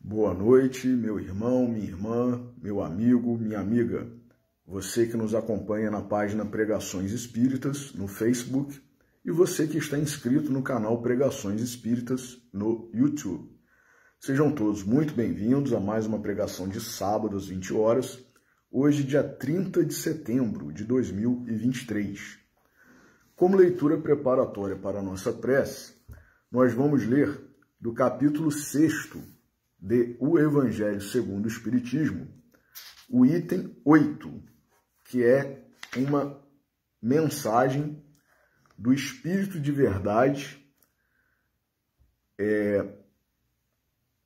Boa noite, meu irmão, minha irmã, meu amigo, minha amiga. Você que nos acompanha na página Pregações Espíritas no Facebook e você que está inscrito no canal Pregações Espíritas no YouTube. Sejam todos muito bem-vindos a mais uma pregação de sábado às 20 horas, hoje dia 30 de setembro de 2023. Como leitura preparatória para a nossa prece, nós vamos ler do capítulo 6º de O Evangelho segundo o Espiritismo, o item 8, que é uma mensagem do Espírito de Verdade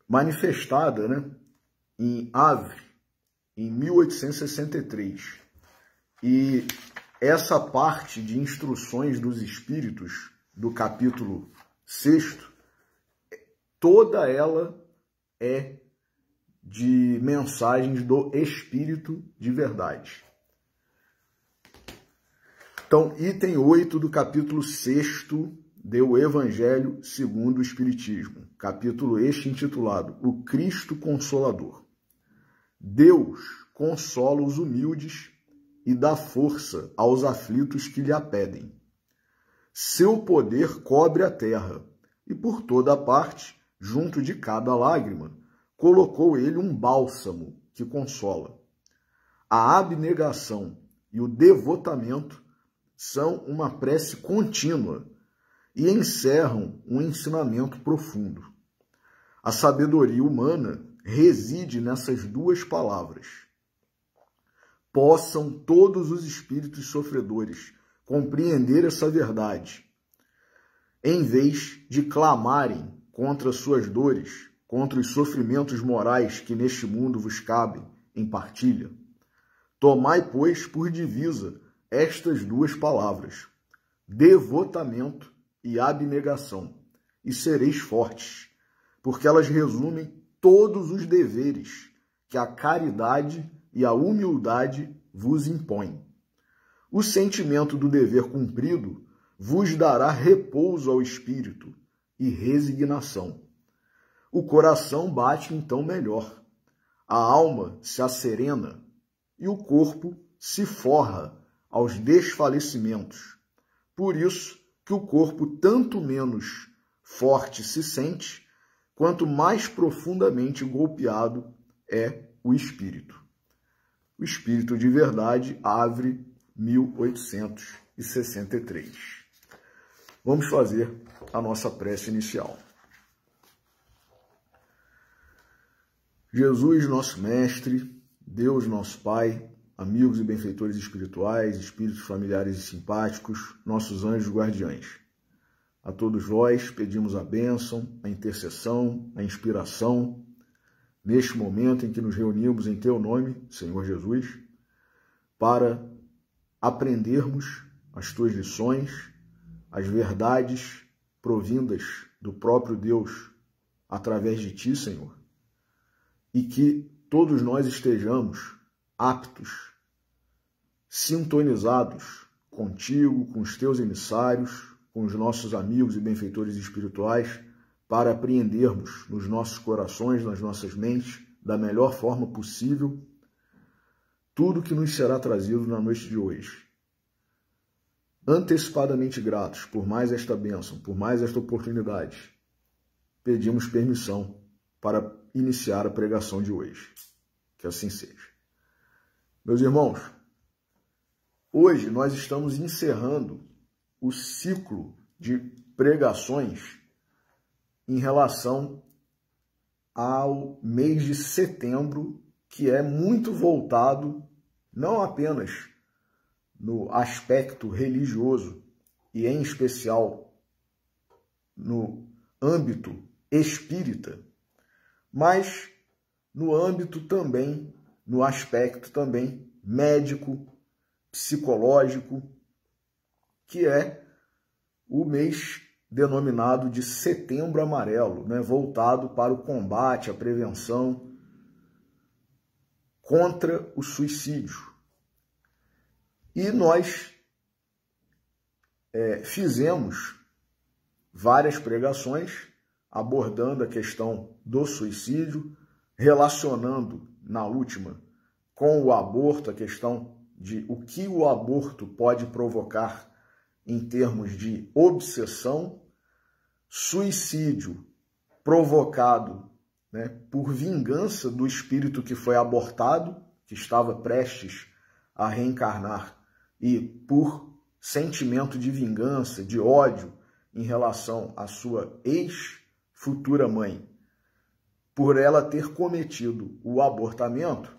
manifestada, em Havre, em 1863. E essa parte de instruções dos Espíritos do capítulo 6º, toda ela é de mensagens do Espírito de Verdade. Então, item 8 do capítulo 6º do Evangelho segundo o Espiritismo, capítulo este intitulado O Cristo Consolador. Deus consola os humildes e dá força aos aflitos que lhe a pedem. Seu poder cobre a terra, e por toda parte, junto de cada lágrima, colocou ele um bálsamo que consola. A abnegação e o devotamento são uma prece contínua e encerram um ensinamento profundo. A sabedoria humana reside nessas duas palavras. Possam todos os espíritos sofredores compreender essa verdade, em vez de clamarem contra suas dores, contra os sofrimentos morais que neste mundo vos cabem em partilha. Tomai, pois, por divisa estas duas palavras, devotamento e abnegação, e sereis fortes, porque elas resumem todos os deveres que a caridade e a humildade vos impõem. O sentimento do dever cumprido vos dará repouso ao espírito e resignação. O coração bate então melhor, a alma se asserena e o corpo se forra aos desfalecimentos. Por isso que o corpo tanto menos forte se sente, quanto mais profundamente golpeado é o espírito. O Espírito de Verdade, Havre, 1863. Vamos fazer a nossa prece inicial. Jesus, nosso Mestre, Deus, nosso Pai, amigos e benfeitores espirituais, espíritos familiares e simpáticos, nossos anjos guardiães. A todos vós pedimos a bênção, a intercessão, a inspiração, neste momento em que nos reunimos em Teu nome, Senhor Jesus, para aprendermos as Tuas lições, as verdades provindas do próprio Deus através de Ti, Senhor, e que todos nós estejamos aptos, sintonizados contigo, com os Teus emissários, com os nossos amigos e benfeitores espirituais, para apreendermos nos nossos corações, nas nossas mentes, da melhor forma possível, tudo que nos será trazido na noite de hoje. Antecipadamente gratos por mais esta bênção, por mais esta oportunidade, pedimos permissão para iniciar a pregação de hoje. Que assim seja. Meus irmãos, hoje nós estamos encerrando o ciclo de pregações em relação ao mês de setembro, que é muito voltado não apenas no aspecto religioso e, em especial, no âmbito espírita, mas no âmbito também, no aspecto também médico, psicológico, que é o mês denominado de Setembro Amarelo, voltado para o combate, a prevenção contra o suicídio. E nós fizemos várias pregações abordando a questão do suicídio, relacionando na última com o aborto, a questão de o que o aborto pode provocar em termos de obsessão, suicídio provocado, né, por vingança do espírito que foi abortado, que estava prestes a reencarnar, e por sentimento de vingança, de ódio em relação à sua ex-futura mãe, por ela ter cometido o abortamento,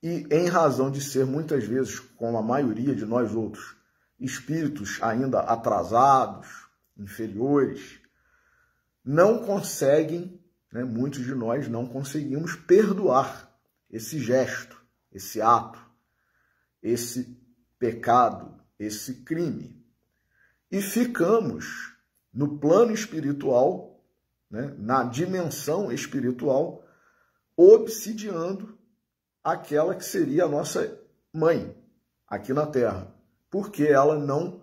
e em razão de ser muitas vezes, como a maioria de nós outros, espíritos ainda atrasados, inferiores, não conseguem, né, muitos de nós não conseguimos perdoar esse gesto, esse ato, esse pecado, esse crime. E ficamos no plano espiritual, né, na dimensão espiritual, obsidiando aquela que seria a nossa mãe aqui na Terra, porque ela não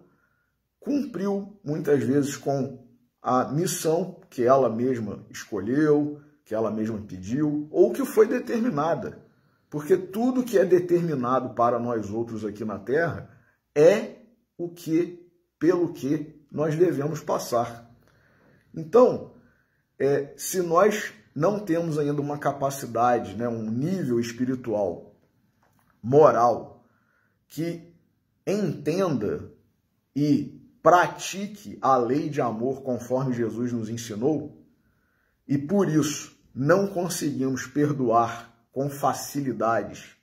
cumpriu muitas vezes com a missão que ela mesma escolheu, que ela mesma pediu, ou que foi determinada. Porque tudo que é determinado para nós outros aqui na Terra é o que, pelo que nós devemos passar. Então, se nós não temos ainda uma capacidade, né, um nível espiritual, moral, que entenda e pratique a lei de amor conforme Jesus nos ensinou, e por isso não conseguimos perdoar com facilidades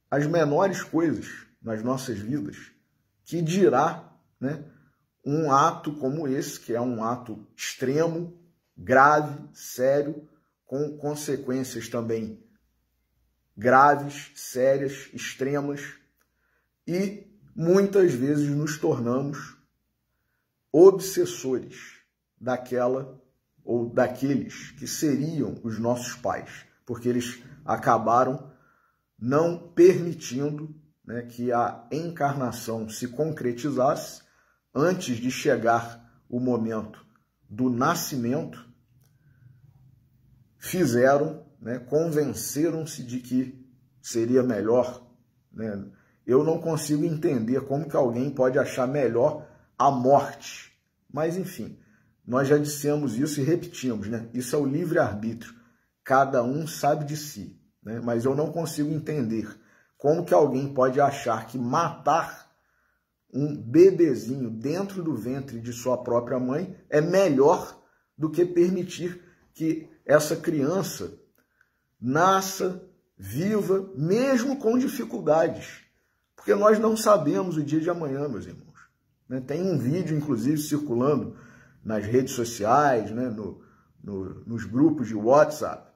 as menores coisas nas nossas vidas, que dirá, né, um ato como esse, que é um ato extremo, grave, sério, com consequências também graves, sérias, extremas, e muitas vezes nos tornamos obsessores daquela ou daqueles que seriam os nossos pais, porque eles acabaram não permitindo, né, que a encarnação se concretizasse antes de chegar o momento do nascimento. Fizeram, né, convenceram-se de que seria melhor, né? Eu não consigo entender como que alguém pode achar melhor a morte. Mas, enfim, nós já dissemos isso e repetimos, né? Isso é o livre-arbítrio. Cada um sabe de si, né? Mas eu não consigo entender como que alguém pode achar que matar um bebezinho dentro do ventre de sua própria mãe é melhor do que permitir que essa criança nasça viva, mesmo com dificuldades. Porque nós não sabemos o dia de amanhã, meus irmãos. Tem um vídeo, inclusive, circulando nas redes sociais, né, nos grupos de WhatsApp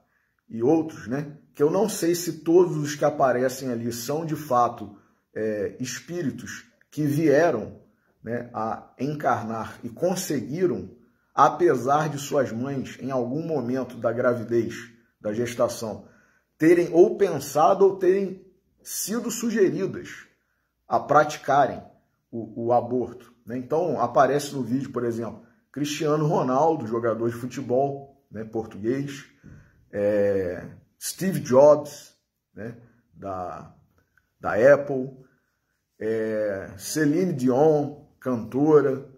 e outros, né, que eu não sei se todos os que aparecem ali são, de fato, espíritos que vieram, né, a encarnar e conseguiram, apesar de suas mães, em algum momento da gravidez, da gestação, terem ou pensado ou terem sido sugeridas a praticarem o aborto, né? Então, aparece no vídeo, por exemplo, Cristiano Ronaldo, jogador de futebol, né, português, Steve Jobs, né, da Apple, Celine Dion, cantora,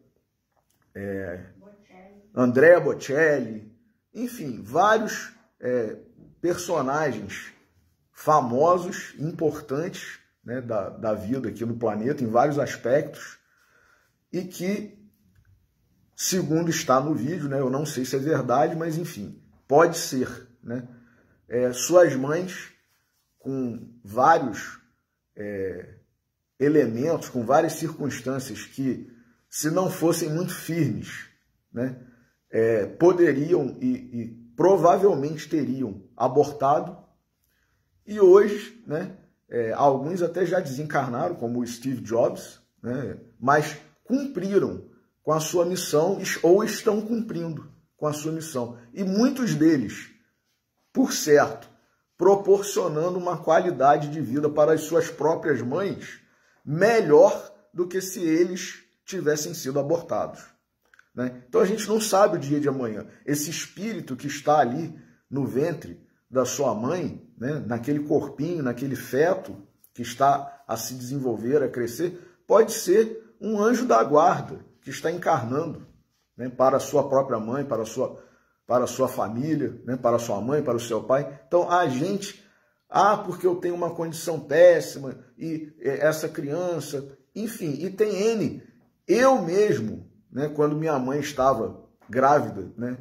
Andrea Bocelli, enfim, vários personagens famosos, importantes, né, da vida aqui no planeta, em vários aspectos, e que, segundo está no vídeo, né, eu não sei se é verdade, mas enfim, pode ser, né, suas mães, com vários elementos, com várias circunstâncias que, se não fossem muito firmes, né, poderiam e provavelmente teriam abortado, e hoje, né, alguns até já desencarnaram, como o Steve Jobs, né, mas cumpriram com a sua missão ou estão cumprindo com a sua missão. E muitos deles, por certo, proporcionando uma qualidade de vida para as suas próprias mães melhor do que se eles tivessem sido abortados, né? Então a gente não sabe o dia de amanhã. Esse espírito que está ali no ventre da sua mãe, né, naquele corpinho, naquele feto que está a se desenvolver, a crescer, pode ser um anjo da guarda que está encarnando, né, para a sua própria mãe, para a sua família, né, para a sua mãe, para o seu pai. Então, a gente, porque eu tenho uma condição péssima, e essa criança, enfim, e tem N. Eu mesmo, né, quando minha mãe estava grávida, né,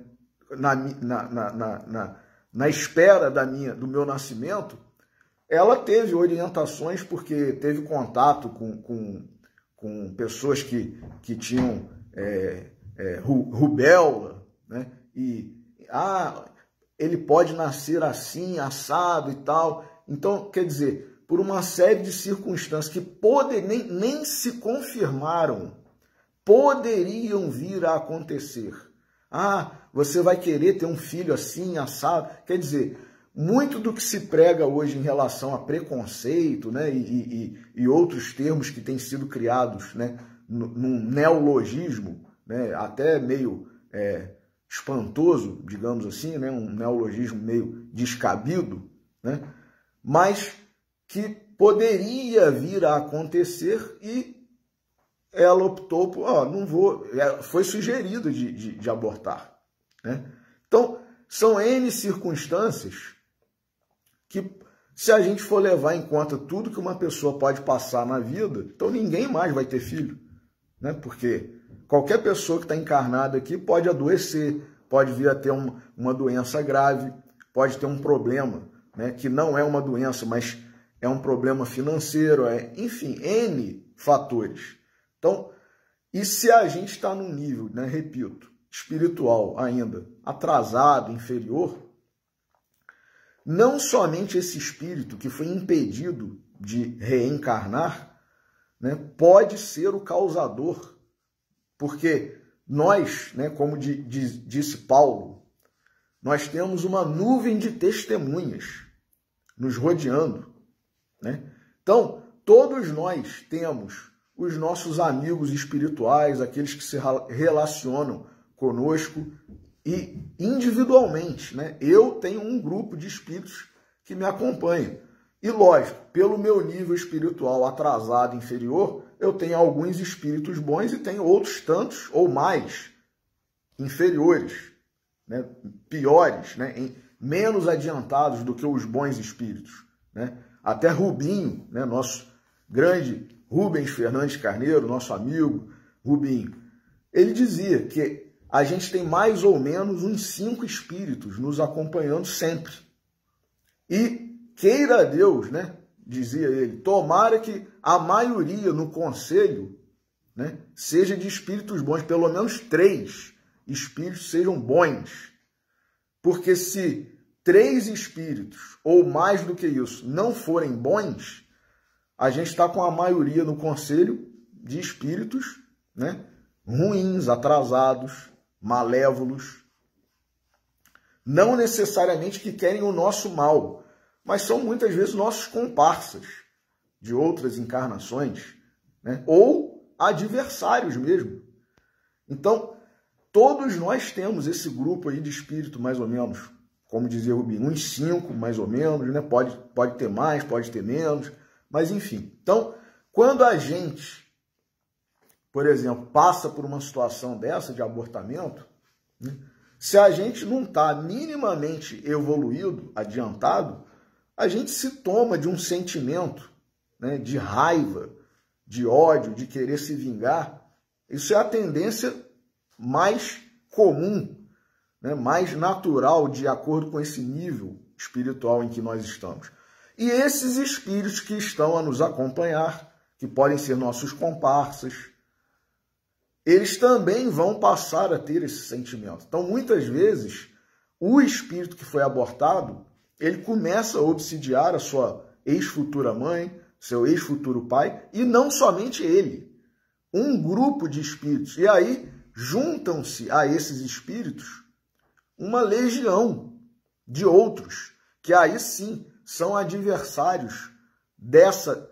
na espera do meu nascimento, ela teve orientações, porque teve contato com pessoas que tinham rubéola, né? E ele pode nascer assim, assado e tal. Então, quer dizer, por uma série de circunstâncias que nem se confirmaram, poderiam vir a acontecer. Você vai querer ter um filho assim, assado. Quer dizer, muito do que se prega hoje em relação a preconceito, né, e outros termos que têm sido criados, né, num neologismo, né, até meio espantoso, digamos assim, né, um neologismo meio descabido, né, mas que poderia vir a acontecer, e ela optou por, não vou, foi sugerido de abortar, né? Então, são N circunstâncias que, se a gente for levar em conta tudo que uma pessoa pode passar na vida, então ninguém mais vai ter filho, né? Porque qualquer pessoa que está encarnada aqui pode adoecer, pode vir a ter uma doença grave, pode ter um problema, né, que não é uma doença, mas é um problema financeiro, enfim, N fatores. Então, e se a gente está num nível, né, repito, espiritual ainda atrasado, inferior, não somente esse espírito que foi impedido de reencarnar, né, pode ser o causador, porque nós, né, como disse Paulo, nós temos uma nuvem de testemunhas nos rodeando, né? Então, todos nós temos os nossos amigos espirituais, aqueles que se relacionam conosco, e individualmente, né? Eu tenho um grupo de espíritos que me acompanha. E lógico, pelo meu nível espiritual atrasado, inferior, eu tenho alguns espíritos bons e tenho outros tantos ou mais inferiores, né? Piores, né? Menos adiantados do que os bons espíritos, né? Até Rubinho, né? Nosso grande Rubens Fernandes Carneiro, nosso amigo Rubinho, ele dizia que a gente tem mais ou menos uns 5 espíritos nos acompanhando sempre. E queira Deus, né, dizia ele, tomara que a maioria no conselho, né, seja de espíritos bons, pelo menos 3 espíritos sejam bons. Porque se 3 espíritos, ou mais do que isso, não forem bons, a gente está com a maioria no conselho de espíritos, né, ruins, atrasados, malévolos, não necessariamente que querem o nosso mal, mas são muitas vezes nossos comparsas de outras encarnações, né, ou adversários mesmo. Então, todos nós temos esse grupo aí de espírito, mais ou menos, como dizia Rubinho, uns 5 mais ou menos, né? Pode ter mais, pode ter menos, mas enfim. Então, quando a gente, por exemplo, passa por uma situação dessa de abortamento, né, se a gente não está minimamente evoluído, adiantado, a gente se toma de um sentimento, né, de raiva, de ódio, de querer se vingar. Isso é a tendência mais comum, né, mais natural, de acordo com esse nível espiritual em que nós estamos. E esses espíritos que estão a nos acompanhar, que podem ser nossos comparsas, eles também vão passar a ter esse sentimento. Então, muitas vezes, o espírito que foi abortado, ele começa a obsidiar a sua ex-futura mãe, seu ex-futuro pai, e não somente ele, um grupo de espíritos. E aí, juntam-se a esses espíritos uma legião de outros, que aí sim são adversários dessa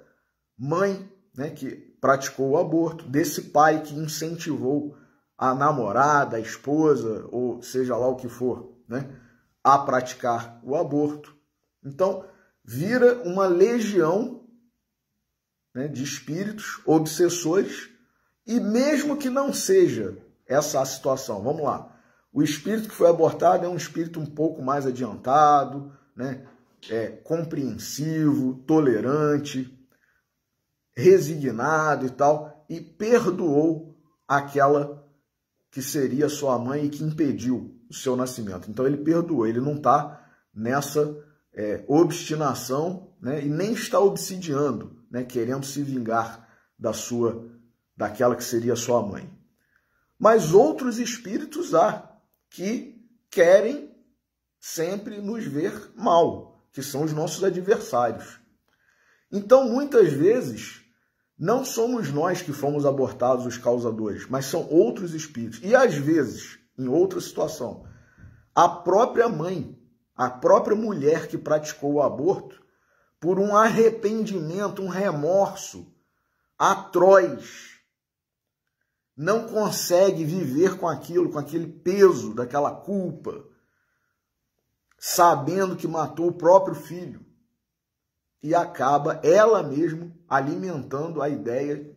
mãe, né, que praticou o aborto, desse pai que incentivou a namorada, a esposa, ou seja lá o que for, né, a praticar o aborto. Então, vira uma legião, né, de espíritos obsessores, e mesmo que não seja essa a situação, vamos lá, o espírito que foi abortado é um espírito um pouco mais adiantado, né, compreensivo, tolerante, resignado e tal, e perdoou aquela que seria sua mãe e que impediu o seu nascimento. Então ele perdoou, ele não está nessa obstinação, né, e nem está obsidiando, né, querendo se vingar daquela que seria sua mãe. Mas outros espíritos há que querem sempre nos ver mal, que são os nossos adversários. Então, muitas vezes, não somos nós que fomos abortados os causadores, mas são outros espíritos. E, às vezes, em outra situação, a própria mãe, a própria mulher que praticou o aborto, por um arrependimento, um remorso atroz, não consegue viver com aquilo, com aquele peso daquela culpa, sabendo que matou o próprio filho, e acaba ela mesma alimentando a ideia,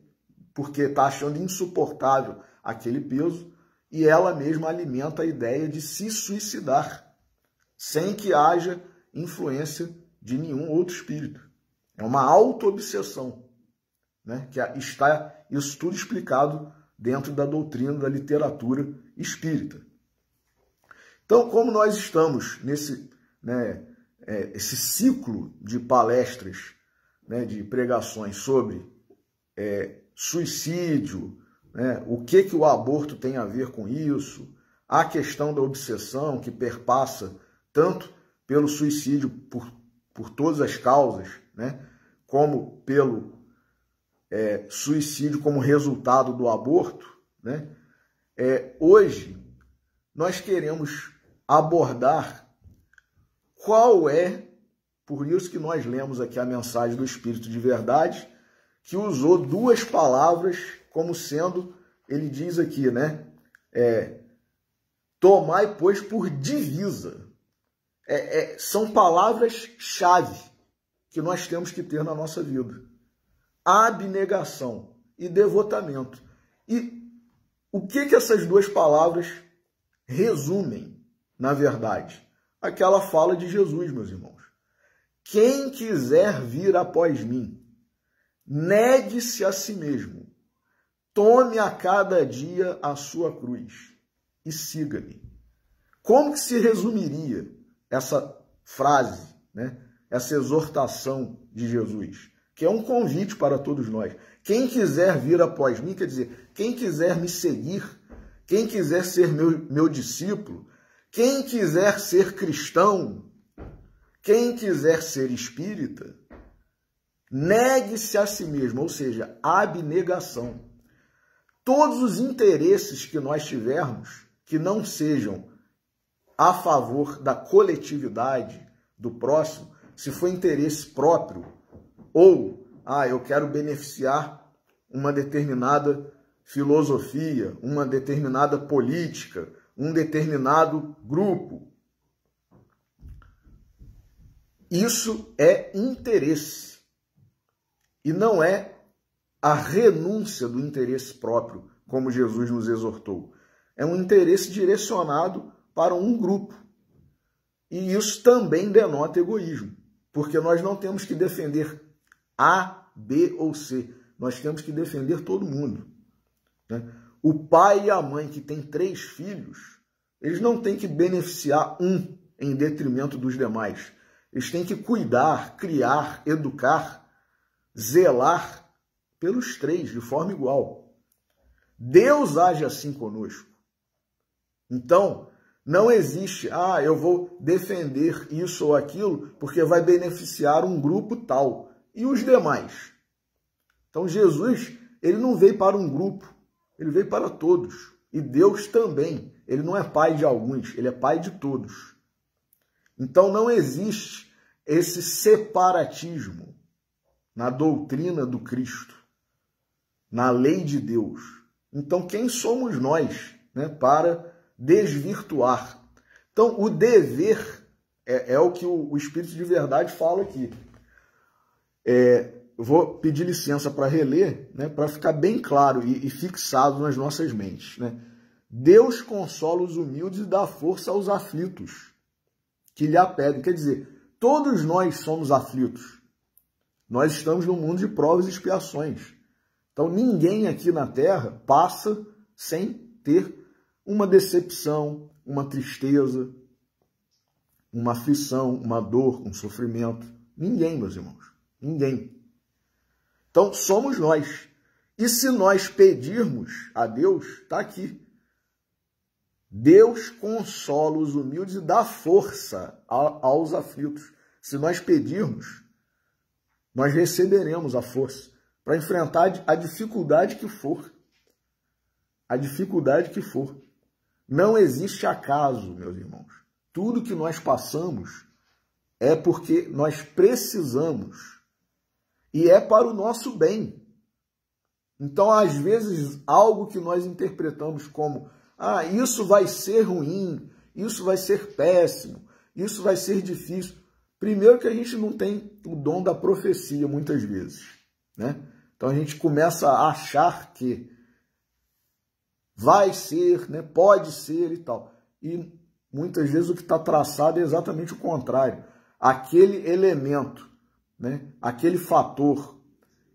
porque está achando insuportável aquele peso, e ela mesma alimenta a ideia de se suicidar, sem que haja influência de nenhum outro espírito. É uma auto-obsessão, né? Que está isso tudo explicado dentro da doutrina da literatura espírita. Então, como nós estamos nesse, né, esse ciclo de palestras, né, de pregações sobre suicídio, né, o que o aborto tem a ver com isso, a questão da obsessão que perpassa tanto pelo suicídio por todas as causas, né, como pelo suicídio como resultado do aborto, né, hoje nós queremos abordar qual é, por isso que nós lemos aqui a mensagem do Espírito de Verdade, que usou duas palavras como sendo, ele diz aqui, né, tomai, pois, por divisa. São palavras-chave que nós temos que ter na nossa vida. Abnegação e devotamento. E o que essas duas palavras resumem, na verdade? Aquela fala de Jesus, meus irmãos. Quem quiser vir após mim, negue-se a si mesmo, tome a cada dia a sua cruz e siga-me. Como que se resumiria essa frase, né? Essa exortação de Jesus? Que é um convite para todos nós. Quem quiser vir após mim, quer dizer, quem quiser me seguir, quem quiser ser meu discípulo, quem quiser ser cristão, quem quiser ser espírita, negue-se a si mesmo, ou seja, abnegação. Todos os interesses que nós tivermos, que não sejam a favor da coletividade, do próximo, se for interesse próprio, ou, eu quero beneficiar uma determinada filosofia, uma determinada política, um determinado grupo. Isso é interesse. E não é a renúncia do interesse próprio, como Jesus nos exortou. É um interesse direcionado para um grupo. E isso também denota egoísmo, porque nós não temos que defender A, B ou C. Nós temos que defender todo mundo, né? O pai e a mãe que tem 3 filhos, eles não têm que beneficiar um em detrimento dos demais. Eles têm que cuidar, criar, educar, zelar pelos 3 de forma igual. Deus age assim conosco. Então, não existe, eu vou defender isso ou aquilo porque vai beneficiar um grupo tal. E os demais? Então, Jesus, ele não veio para um grupo, ele veio para todos. E Deus também, ele não é pai de alguns, ele é pai de todos. Então, não existe esse separatismo na doutrina do Cristo, na lei de Deus. Então, quem somos nós, né, para desvirtuar? Então, o dever É o que o Espírito de verdade fala aqui. Eu vou pedir licença para reler, né, para ficar bem claro e fixado nas nossas mentes, né? Deus consola os humildes e dá força aos aflitos que lhe a pedem. Quer dizer, todos nós somos aflitos. Nós estamos num mundo de provas e expiações. Então, ninguém aqui na Terra passa sem ter uma decepção, uma tristeza, uma aflição, uma dor, um sofrimento. Ninguém, meus irmãos. Ninguém. Então, somos nós. E se nós pedirmos a Deus, está aqui. Deus consola os humildes e dá força aos aflitos. Se nós pedirmos, nós receberemos a força para enfrentar a dificuldade que for. A dificuldade que for. Não existe acaso, meus irmãos. Tudo que nós passamos é porque nós precisamos. E é para o nosso bem. Então, às vezes, algo que nós interpretamos como isso vai ser ruim, isso vai ser péssimo, isso vai ser difícil. Primeiro que a gente não tem o dom da profecia, muitas vezes, né? Então, a gente começa a achar que vai ser, né? Pode ser e tal. E muitas vezes o que está traçado é exatamente o contrário. Aquele elemento, né? Aquele fator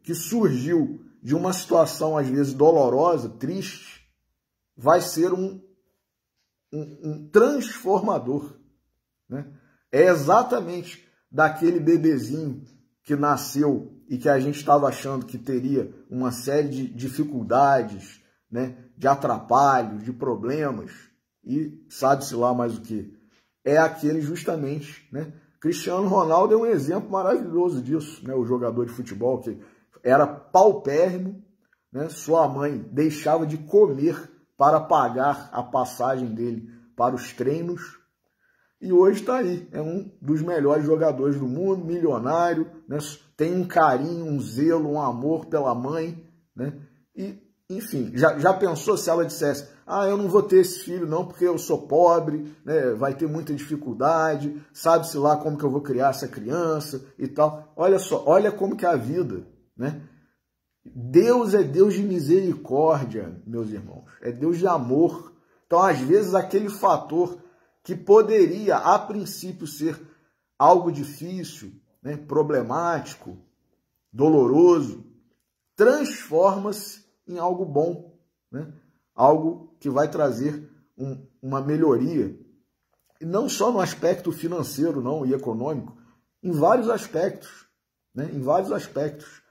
que surgiu de uma situação, às vezes, dolorosa, triste, vai ser um transformador, né? É exatamente daquele bebezinho que nasceu e que a gente estava achando que teria uma série de dificuldades, né? De atrapalhos, de problemas, e sabe-se lá mais o que. É aquele justamente, né? Cristiano Ronaldo é um exemplo maravilhoso disso, né? O jogador de futebol que era paupérrimo, né? Sua mãe deixava de comer para pagar a passagem dele para os treinos, e hoje está aí, é um dos melhores jogadores do mundo, milionário, né? Tem um carinho, um zelo, um amor pela mãe, né? E, enfim, já pensou se ela dissesse, eu não vou ter esse filho não, porque eu sou pobre, né? Vai ter muita dificuldade, sabe-se lá como que eu vou criar essa criança e tal. Olha só, olha como que é a vida, né? Deus é Deus de misericórdia, meus irmãos. É Deus de amor. Então, às vezes, aquele fator que poderia, a princípio, ser algo difícil, né, problemático, doloroso, transforma-se em algo bom, né? Algo que vai trazer uma melhoria. E não só no aspecto financeiro não, e econômico, em vários aspectos, né? Em vários aspectos.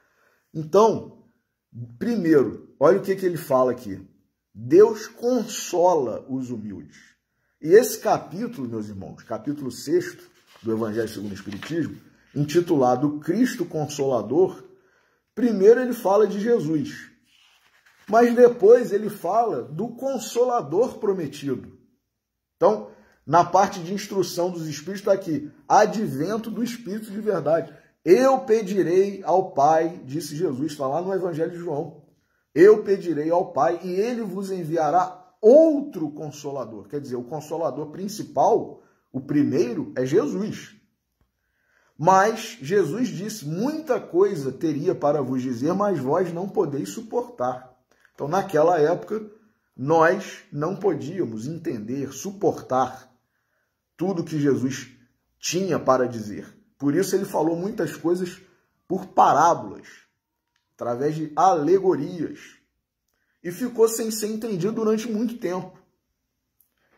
Então, primeiro, olha o que ele fala aqui. Deus consola os humildes. E esse capítulo, meus irmãos, capítulo 6 do Evangelho segundo o Espiritismo, intitulado Cristo Consolador, primeiro ele fala de Jesus, mas depois ele fala do Consolador prometido. Então, na parte de instrução dos Espíritos está aqui, advento do Espírito de verdade. Eu pedirei ao Pai, disse Jesus, está lá no Evangelho de João. Eu pedirei ao Pai e ele vos enviará outro Consolador. Quer dizer, o Consolador principal, o primeiro, é Jesus. Mas Jesus disse, muita coisa teria para vos dizer, mas vós não podeis suportar. Então, naquela época, nós não podíamos entender, suportar tudo que Jesus tinha para dizer. Por isso ele falou muitas coisas por parábolas, através de alegorias. E ficou sem ser entendido durante muito tempo.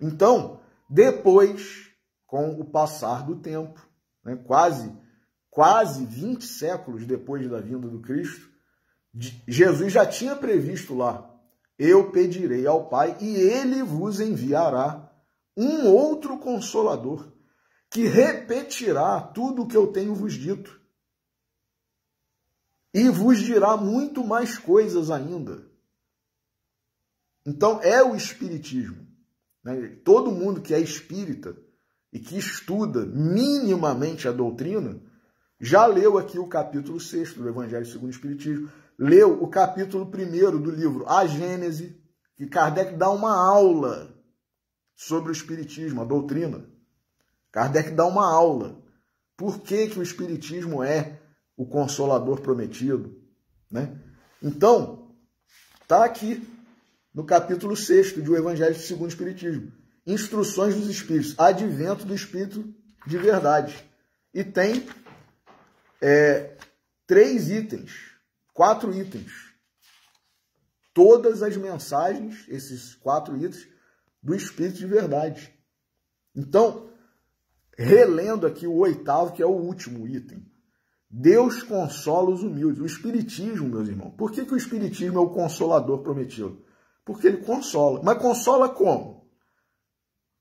Então, depois, com o passar do tempo, né, quase 20 séculos depois da vinda do Cristo, Jesus já tinha previsto lá, eu pedirei ao Pai e ele vos enviará um outro Consolador, que repetirá tudo o que eu tenho vos dito. E vos dirá muito mais coisas ainda. Então, é o Espiritismo. Né? Todo mundo que é espírita e que estuda minimamente a doutrina, já leu aqui o capítulo 6 do Evangelho segundo o Espiritismo, leu o capítulo 1 do livro A Gênese, que Kardec dá uma aula sobre o Espiritismo, a doutrina. Kardec dá uma aula. Por que o Espiritismo é o Consolador prometido, né? Então, está aqui no capítulo 6 do Evangelho segundo o Espiritismo. Instruções dos Espíritos, advento do Espírito de verdade. E tem 4 itens. Todas as mensagens, esses 4 itens, do Espírito de verdade. Então, relendo aqui o 8º, que é o último item. Deus consola os humildes. O Espiritismo, meus irmãos. Por que o Espiritismo é o Consolador prometido? Porque ele consola. Mas consola como?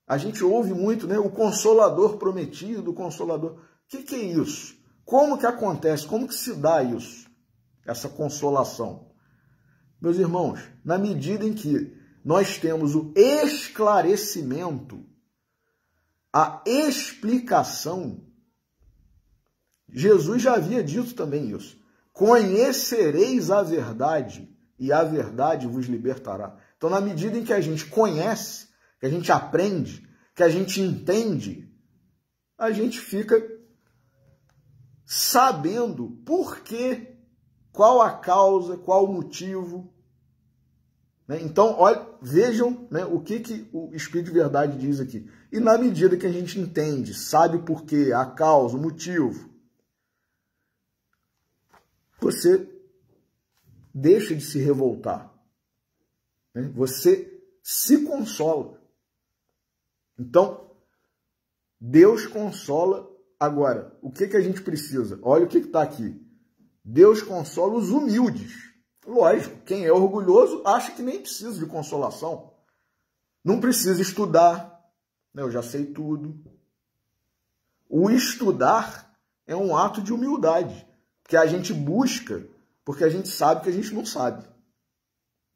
A gente ouve muito, né? O Consolador prometido, o Consolador. O que é isso? Como que acontece? Como que se dá isso? Essa consolação? Meus irmãos, na medida em que nós temos o esclarecimento, a explicação, Jesus já havia dito também isso. Conhecereis a verdade e a verdade vos libertará. Então, na medida em que a gente conhece, que a gente aprende, que a gente entende, a gente fica sabendo por quê, qual a causa, qual o motivo. Então, olha, vejam, né, o que o Espírito de Verdade diz aqui. E na medida que a gente entende, sabe o porquê, a causa, o motivo, você deixa de se revoltar. Né? Você se consola. Então, Deus consola. Agora, o que a gente precisa? Olha o que está aqui. Deus consola os humildes. Lógico, quem é orgulhoso acha que nem precisa de consolação. Não precisa estudar. Eu já sei tudo. O estudar é um ato de humildade. Que a gente busca porque a gente sabe que a gente não sabe.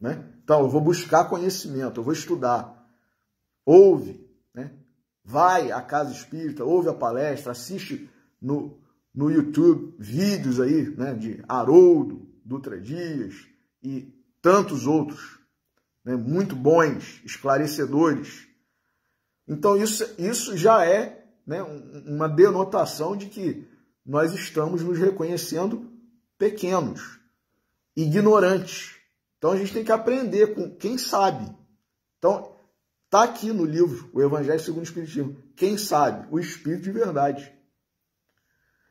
Né? Então, eu vou buscar conhecimento, eu vou estudar. Ouve, né? Vai à casa espírita, ouve a palestra, assiste no YouTube vídeos aí, né, de Haroldo, Dutra Dias e tantos outros, né, muito bons, esclarecedores. Então, isso já é, né, uma denotação de que nós estamos nos reconhecendo pequenos, ignorantes. Então, a gente tem que aprender com quem sabe. Então, está aqui no livro, o Evangelho segundo o Espiritismo. Quem sabe? O Espírito de Verdade.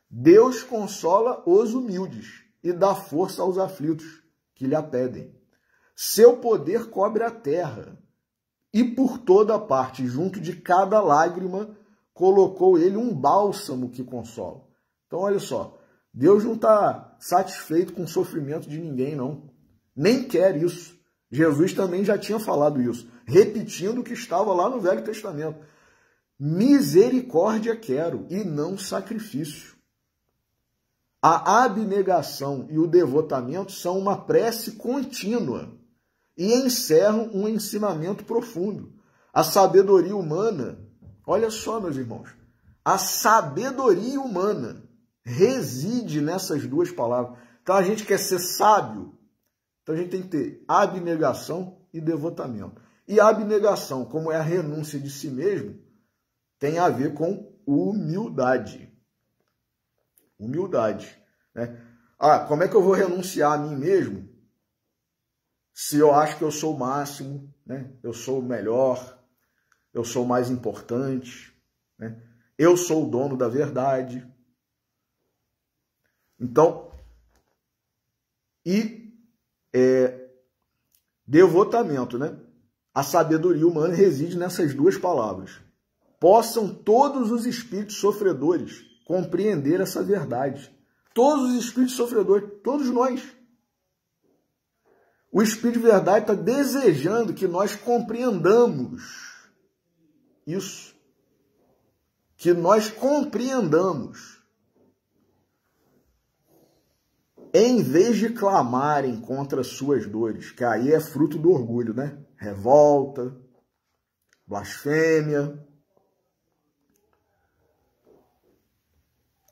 Deus consola os humildes e dá força aos aflitos que lhe a pedem. Seu poder cobre a terra e por toda parte, junto de cada lágrima, colocou ele um bálsamo que consola. Então, olha só, Deus não está satisfeito com o sofrimento de ninguém, não. Nem quer isso. Jesus também já tinha falado isso, repetindo o que estava lá no Velho Testamento. Misericórdia quero e não sacrifício. A abnegação e o devotamento são uma prece contínua e encerram um ensinamento profundo. A sabedoria humana, olha só, meus irmãos, a sabedoria humana reside nessas duas palavras. Então, a gente quer ser sábio, então a gente tem que ter abnegação e devotamento. E a abnegação, como é a renúncia de si mesmo, tem a ver com humildade. Humildade. Né? Como é que eu vou renunciar a mim mesmo se eu acho que eu sou o máximo, né? Eu sou o melhor, eu sou o mais importante, né? Eu sou o dono da verdade. Então, devotamento, né? A sabedoria humana reside nessas duas palavras. Possam todos os espíritos sofredores compreender essa verdade. Todos os espíritos sofredores, todos nós. O Espírito de Verdade está desejando que nós compreendamos isso. Que nós compreendamos. Em vez de clamarem contra suas dores, que aí é fruto do orgulho, né? Revolta, blasfêmia.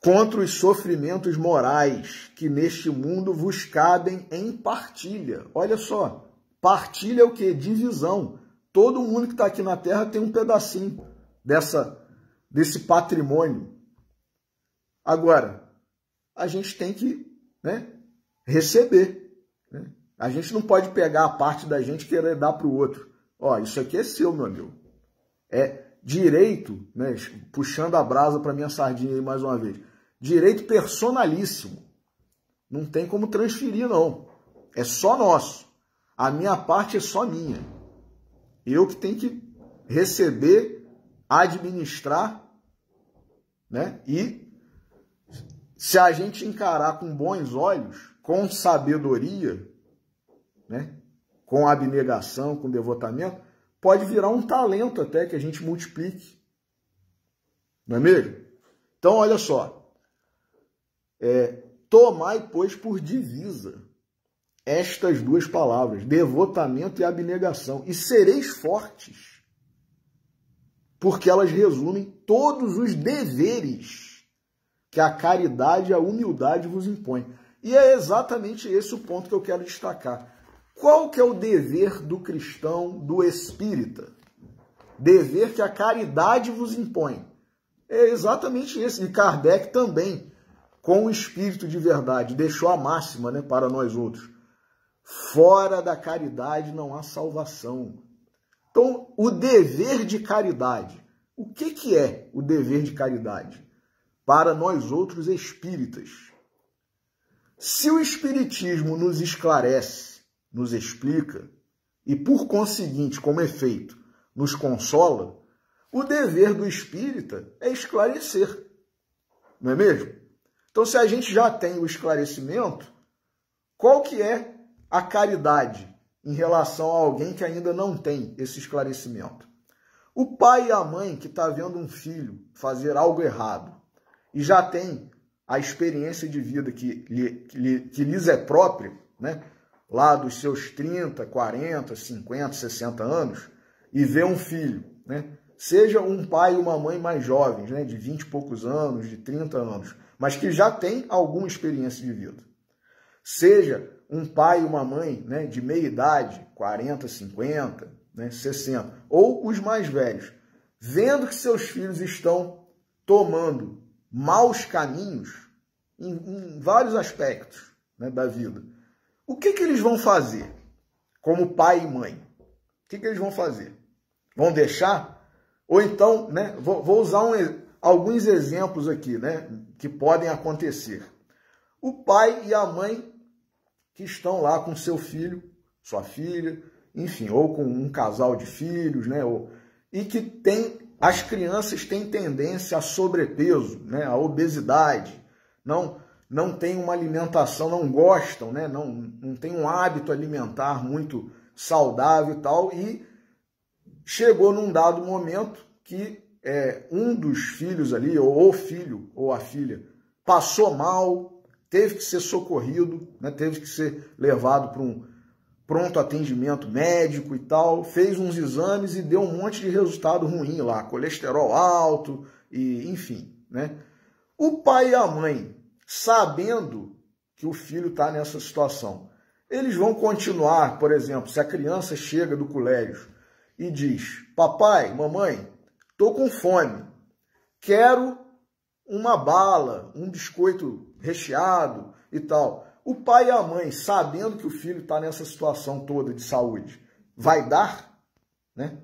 Contra os sofrimentos morais que neste mundo vos cabem em partilha. Olha só, partilha é o quê? Divisão. Todo mundo que está aqui na Terra tem um pedacinho desse patrimônio. Agora, a gente tem que, né, receber. Né? A gente não pode pegar a parte da gente e querer dar para o outro. Ó, isso aqui é seu, meu amigo. É direito, né, puxando a brasa para minha sardinha aí mais uma vez. Direito personalíssimo. Não tem como transferir, não. É só nosso. A minha parte é só minha. Eu que tenho que receber, administrar, né? E se a gente encarar com bons olhos, com sabedoria, né? Com abnegação, com devotamento, pode virar um talento até que a gente multiplique. Não é mesmo? Então, olha só. Tomai, pois, por divisa estas duas palavras, devotamento e abnegação, e sereis fortes, porque elas resumem todos os deveres que a caridade e a humildade vos impõem. E é exatamente esse o ponto que eu quero destacar. Qual que é o dever do cristão, do espírita? Dever que a caridade vos impõe. É exatamente esse. E Kardec também, com o espírito de verdade, deixou a máxima, né, para nós outros. Fora da caridade não há salvação. Então, o dever de caridade. O que é o dever de caridade? Para nós outros espíritas. Se o espiritismo nos esclarece, nos explica, e por conseguinte, como efeito, nos consola, o dever do espírita é esclarecer. Não é mesmo? Então, se a gente já tem o esclarecimento, qual que é a caridade em relação a alguém que ainda não tem esse esclarecimento? O pai e a mãe que está vendo um filho fazer algo errado e já tem a experiência de vida que lhes é própria, né? Lá dos seus 30, 40, 50, 60 anos, e vê um filho, né? Seja um pai e uma mãe mais jovens, né? De 20 e poucos anos, de 30 anos, mas que já tem alguma experiência de vida. Seja um pai e uma mãe, né, de meia idade, 40, 50, né, 60, ou os mais velhos, vendo que seus filhos estão tomando maus caminhos em vários aspectos, né, da vida, o que eles vão fazer como pai e mãe? O que eles vão fazer? Vão deixar? Ou então, né, vou usar alguns exemplos aqui, né, que podem acontecer. O pai e a mãe que estão lá com seu filho, sua filha, enfim, ou com um casal de filhos, né, e que as crianças têm tendência a sobrepeso, né, a obesidade, não têm uma alimentação, não gostam, né, não têm um hábito alimentar muito saudável e tal, e chegou num dado momento que um dos filhos ali, ou o filho ou a filha, passou mal, teve que ser socorrido, né, teve que ser levado para um pronto atendimento médico e tal, fez uns exames e deu um monte de resultado ruim lá, colesterol alto, e enfim, né? O pai e a mãe, sabendo que o filho está nessa situação, eles vão continuar, por exemplo, se a criança chega do colégio e diz, papai, mamãe, estou com fome, quero uma bala, um biscoito recheado e tal. O pai e a mãe, sabendo que o filho está nessa situação toda de saúde, vai dar? Né?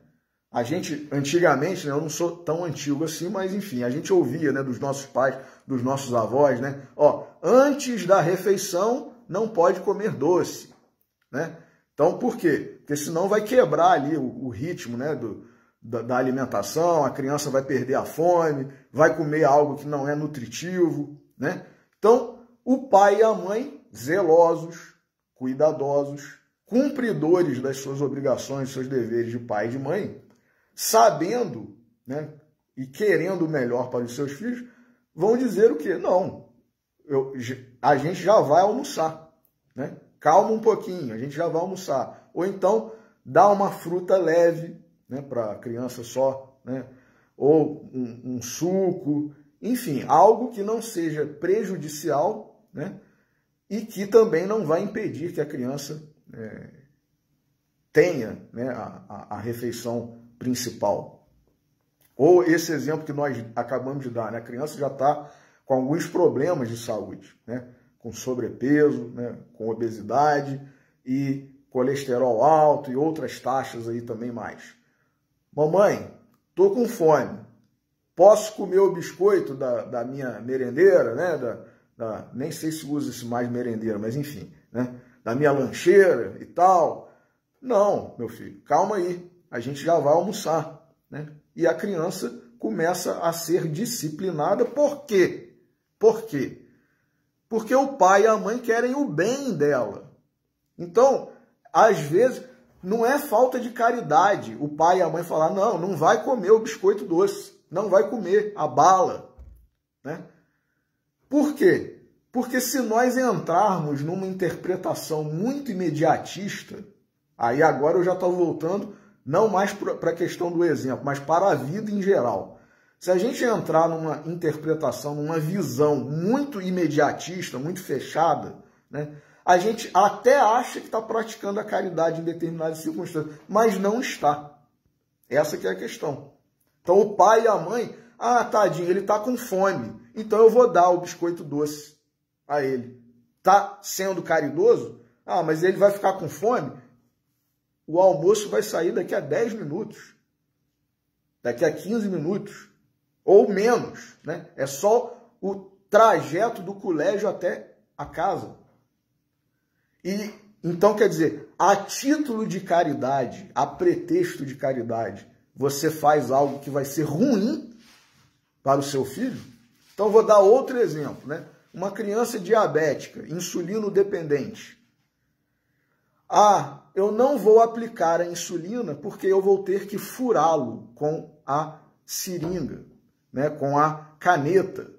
A gente, antigamente, né, eu não sou tão antigo assim, mas enfim, a gente ouvia, né, dos nossos pais, dos nossos avós, né? Ó, antes da refeição não pode comer doce, né? Então, por quê? Porque senão vai quebrar ali o ritmo, né, da alimentação, a criança vai perder a fome, vai comer algo que não é nutritivo, né? Então, o pai e a mãe, zelosos, cuidadosos, cumpridores das suas obrigações, seus deveres de pai e de mãe, sabendo, né, e querendo o melhor para os seus filhos, vão dizer o quê? Não, a gente já vai almoçar, né? Calma um pouquinho, a gente já vai almoçar. Ou então, dá uma fruta leve, né, para a criança só, né? Ou um suco, enfim, algo que não seja prejudicial, né? E que também não vai impedir que a criança tenha, né, a refeição principal. Ou esse exemplo que nós acabamos de dar, né? A criança já está com alguns problemas de saúde, né? Com sobrepeso, né? Com obesidade e colesterol alto e outras taxas aí também mais. Mamãe, tô com fome. Posso comer o biscoito da minha merendeira, né? Nem sei se usa-se mais merendeira, mas enfim, né? Da minha lancheira e tal. Não, meu filho, calma aí, a gente já vai almoçar, né? E a criança começa a ser disciplinada. Por quê? Por quê? Porque o pai e a mãe querem o bem dela. Então, às vezes, não é falta de caridade o pai e a mãe falar, não vai comer o biscoito doce, não vai comer a bala, né? Por quê? Porque se nós entrarmos numa interpretação muito imediatista, aí agora eu já estou voltando não mais para a questão do exemplo, mas para a vida em geral. Se a gente entrar numa interpretação, numa visão muito imediatista, muito fechada, né, a gente até acha que está praticando a caridade em determinadas circunstâncias, mas não está. Essa que é a questão. Então o pai e a mãe, tadinho, ele está com fome, então eu vou dar o biscoito doce a ele. Está sendo caridoso? Mas ele vai ficar com fome? O almoço vai sair daqui a 10 minutos, daqui a 15 minutos, ou menos, né? É só o trajeto do colégio até a casa. E então, quer dizer, a título de caridade, a pretexto de caridade, você faz algo que vai ser ruim para o seu filho? Então, vou dar outro exemplo, né? Uma criança diabética, insulino dependente. Eu não vou aplicar a insulina porque eu vou ter que furá-lo com a seringa, né? Com a caneta.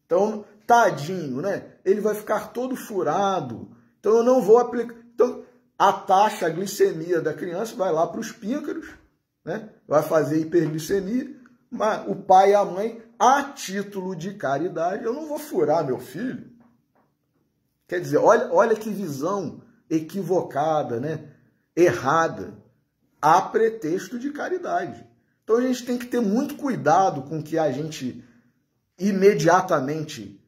Então, tadinho, né? Ele vai ficar todo furado. Então, eu não vou aplicar. Então, a taxa, a glicemia da criança vai lá para os píncaros, né? Vai fazer hiperglicemia. Mas o pai e a mãe, a título de caridade, eu não vou furar meu filho. Quer dizer, olha que visão equivocada, né? Errada, a pretexto de caridade. Então a gente tem que ter muito cuidado com o que a gente imediatamente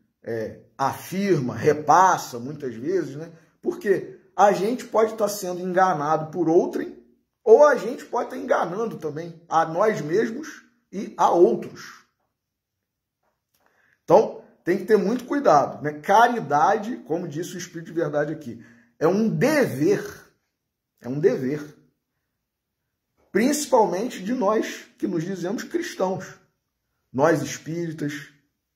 afirma, repassa muitas vezes, né? Porque a gente pode estar sendo enganado por outrem, ou a gente pode estar enganando também a nós mesmos e a outros. Então, tem que ter muito cuidado, né? Caridade, como disse o Espírito de Verdade aqui, é um dever. É um dever. Principalmente de nós que nos dizemos cristãos. Nós espíritas,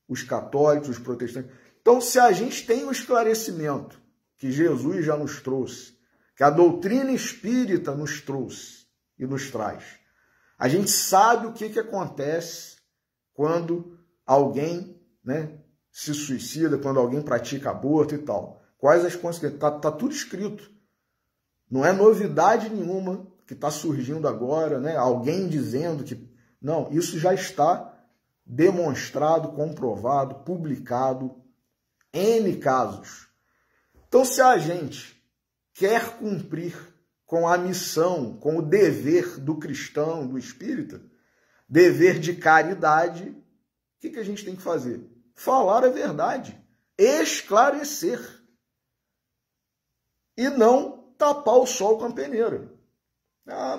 os católicos, os protestantes. Então, se a gente tem o esclarecimento que Jesus já nos trouxe, que a doutrina espírita nos trouxe e nos traz, a gente sabe o que acontece quando alguém, né, se suicida, quando alguém pratica aborto e tal. Quais as consequências? Está tudo escrito. Não é novidade nenhuma que está surgindo agora, né? Alguém dizendo que... Não, isso já está demonstrado, comprovado, publicado, N casos. Então, se a gente quer cumprir com a missão, com o dever do cristão, do espírita, dever de caridade, o que a gente tem que fazer? Falar a verdade, esclarecer e não tapar o sol com a peneira.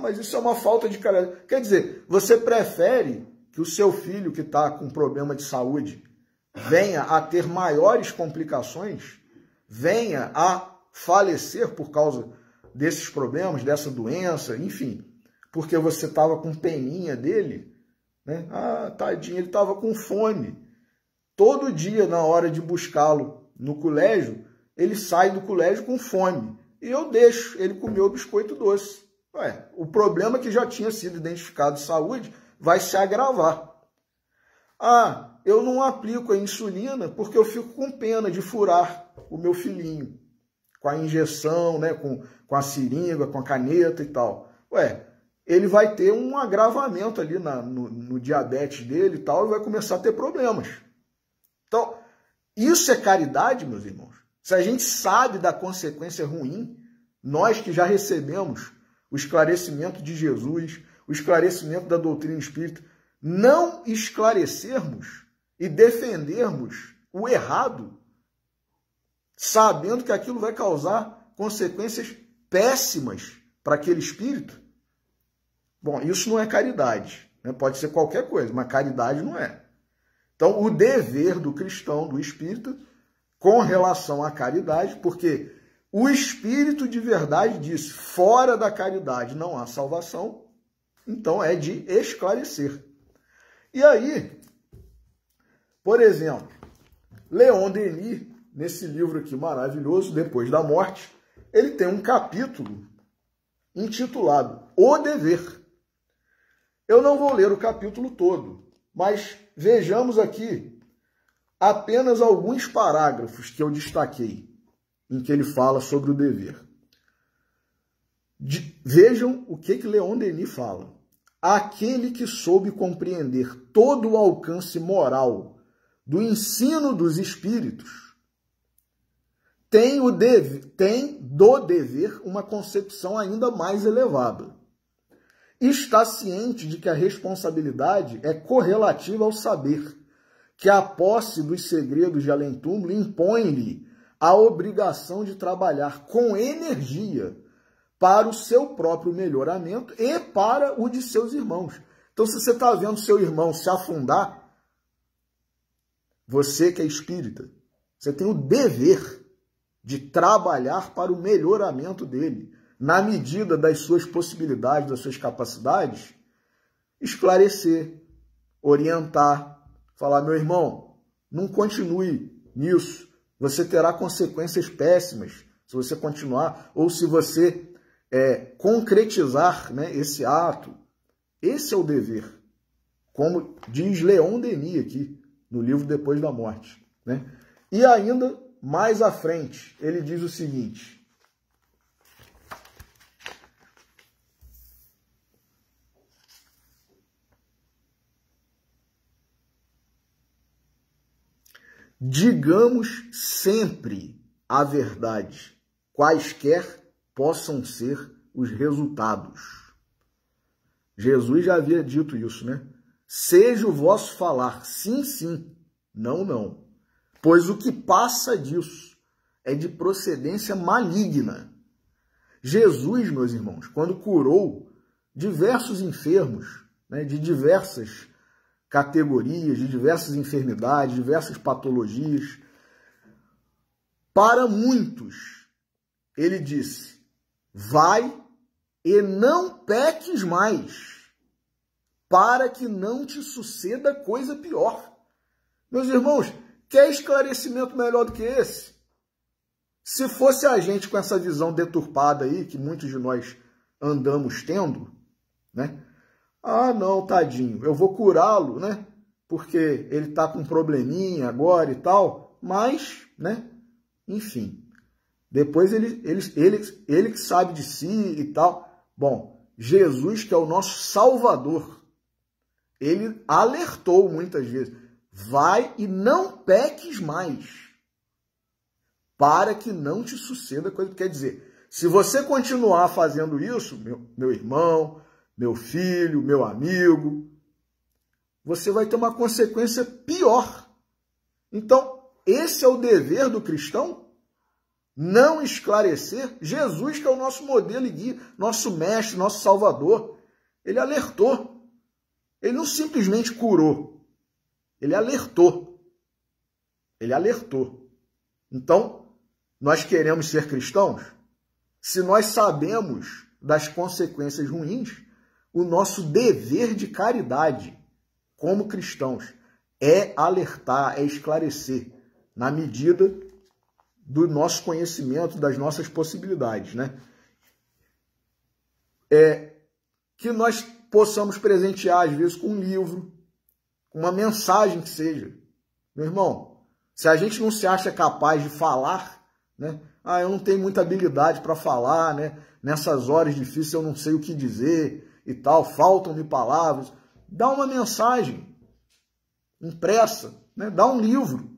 Mas isso é uma falta de caridade. Quer dizer, você prefere que o seu filho que está com problema de saúde venha a ter maiores complicações, venha a falecer por causa desses problemas, dessa doença, enfim, porque você estava com peninha dele, né? Tadinho, ele estava com fome. Todo dia, na hora de buscá-lo no colégio, ele sai do colégio com fome. E eu deixo ele comer o biscoito doce. O problema que já tinha sido identificado de saúde vai se agravar. Eu não aplico a insulina porque eu fico com pena de furar o meu filhinho com a injeção, né, com a seringa, com a caneta e tal. Ele vai ter um agravamento ali no diabetes dele e tal, e vai começar a ter problemas. Então, isso é caridade, meus irmãos. Se a gente sabe da consequência ruim, nós que já recebemos o esclarecimento de Jesus, o esclarecimento da doutrina espírita, não esclarecermos e defendermos o errado, sabendo que aquilo vai causar consequências péssimas para aquele espírito? Bom, isso não é caridade, né? Pode ser qualquer coisa, mas caridade não é. Então, o dever do cristão, do espírita, com relação à caridade, porque o Espírito de verdade diz, fora da caridade não há salvação, então é de esclarecer. E aí, por exemplo, Leon Denis, nesse livro aqui maravilhoso, Depois da Morte, ele tem um capítulo intitulado O Dever. Eu não vou ler o capítulo todo, mas vejamos aqui apenas alguns parágrafos que eu destaquei, em que ele fala sobre o dever. Vejam o que Leon Denis fala. Aquele que soube compreender todo o alcance moral do ensino dos espíritos tem do dever uma concepção ainda mais elevada. Está ciente de que a responsabilidade é correlativa ao saber, que a posse dos segredos de além-túmulo impõe-lhe a obrigação de trabalhar com energia para o seu próprio melhoramento e para o de seus irmãos. Então, se você está vendo seu irmão se afundar, você que é espírita, você tem o dever de trabalhar para o melhoramento dele, na medida das suas possibilidades, das suas capacidades, esclarecer, orientar, falar, meu irmão, não continue nisso, você terá consequências péssimas se você continuar, ou se você concretizar, né, esse ato. Esse é o dever, como diz Leon Denis aqui, no livro Depois da Morte, né? E ainda, mais à frente, ele diz o seguinte: digamos sempre a verdade, quaisquer possam ser os resultados. Jesus já havia dito isso, né? Seja o vosso falar sim, sim, não, não. Pois o que passa disso é de procedência maligna. Jesus, meus irmãos, quando curou diversos enfermos, né, de diversas categorias, de diversas enfermidades, diversas patologias, para muitos, ele disse, vai e não peques mais, para que não te suceda coisa pior. Meus irmãos, quer esclarecimento melhor do que esse? Se fosse a gente com essa visão deturpada aí, que muitos de nós andamos tendo, né? Ah, não, tadinho, eu vou curá-lo, né? Porque ele está com um probleminha agora e tal, mas, né? Enfim, depois ele que sabe de si e tal. Bom, Jesus, que é o nosso Salvador, ele alertou muitas vezes, vai e não peques mais, para que não te suceda coisa. Quer dizer, se você continuar fazendo isso, meu irmão, meu filho, meu amigo, você vai ter uma consequência pior. Então, esse é o dever do cristão, não esclarecer. Jesus, que é o nosso modelo e guia, nosso mestre, nosso salvador, ele alertou. Ele não simplesmente curou, ele alertou. Ele alertou. Então, nós queremos ser cristãos? Se nós sabemos das consequências ruins, o nosso dever de caridade como cristãos é alertar, é esclarecer, na medida do nosso conhecimento, das nossas possibilidades, né? Que nós possamos presentear, às vezes, com um livro, com uma mensagem que seja. Meu irmão, se a gente não se acha capaz de falar, né? Ah, eu não tenho muita habilidade para falar, né? Nessas horas difíceis eu não sei o que dizer e tal, faltam-me palavras. Dá uma mensagem impressa, né? Dá um livro.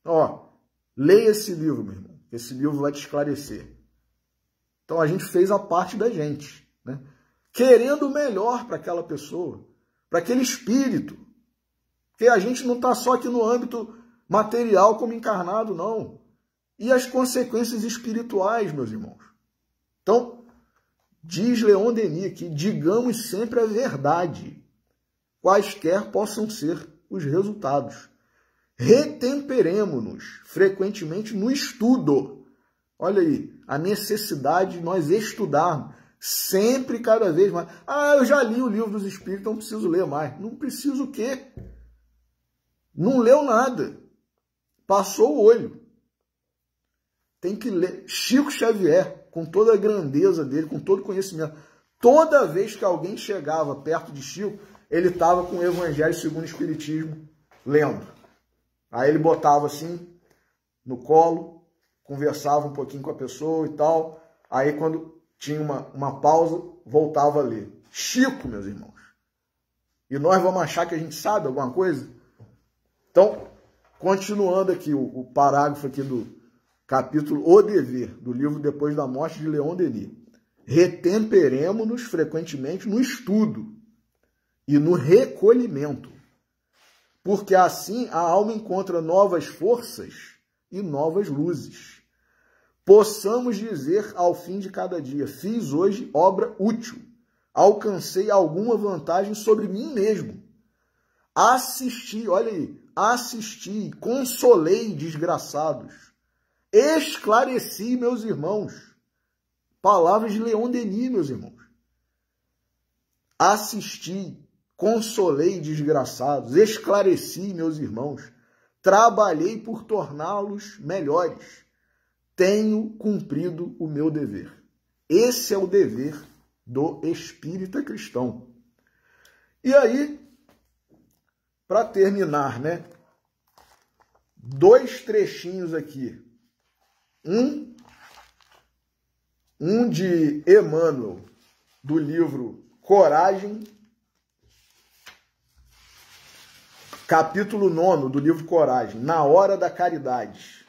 Ó, leia esse livro, meu irmão. Esse livro vai te esclarecer. Então a gente fez a parte da gente, né? Querendo o melhor para aquela pessoa. para aquele espírito. Porque a gente não está só aqui no âmbito material como encarnado, não. E as consequências espirituais, meus irmãos. Então, diz Leon Denis que digamos sempre a verdade, quaisquer possam ser os resultados. Retemperemo-nos frequentemente no estudo. Olha aí, a necessidade de nós estudarmos sempre, cada vez mais. Ah, eu já li o Livro dos Espíritos, não preciso ler mais. Não preciso o quê? Não leu nada. Passou o olho. Tem que ler. Chico Xavier, com toda a grandeza dele, com todo o conhecimento. Toda vez que alguém chegava perto de Chico, ele estava com o Evangelho segundo o Espiritismo, lendo. Aí ele botava assim, no colo, conversava um pouquinho com a pessoa e tal. Aí quando tinha uma pausa, voltava a ler. Chico, meus irmãos. E nós vamos achar que a gente sabe alguma coisa? Então, continuando aqui o parágrafo aqui do capítulo O Dever, do livro Depois da Morte, de Leon Denis. Retemperemo-nos frequentemente no estudo e no recolhimento, porque assim a alma encontra novas forças e novas luzes. Possamos dizer ao fim de cada dia, fiz hoje obra útil, alcancei alguma vantagem sobre mim mesmo. Assisti, olha aí, assisti, consolei desgraçados, esclareci meus irmãos. Palavras de Leon Denis, meus irmãos. Assisti, consolei desgraçados, esclareci meus irmãos, trabalhei por torná-los melhores, tenho cumprido o meu dever. Esse é o dever do espírita cristão. E aí, para terminar, né? 2 trechinhos aqui. Um de Emmanuel, do livro Coragem, capítulo 9 do livro Coragem, Na Hora da Caridade.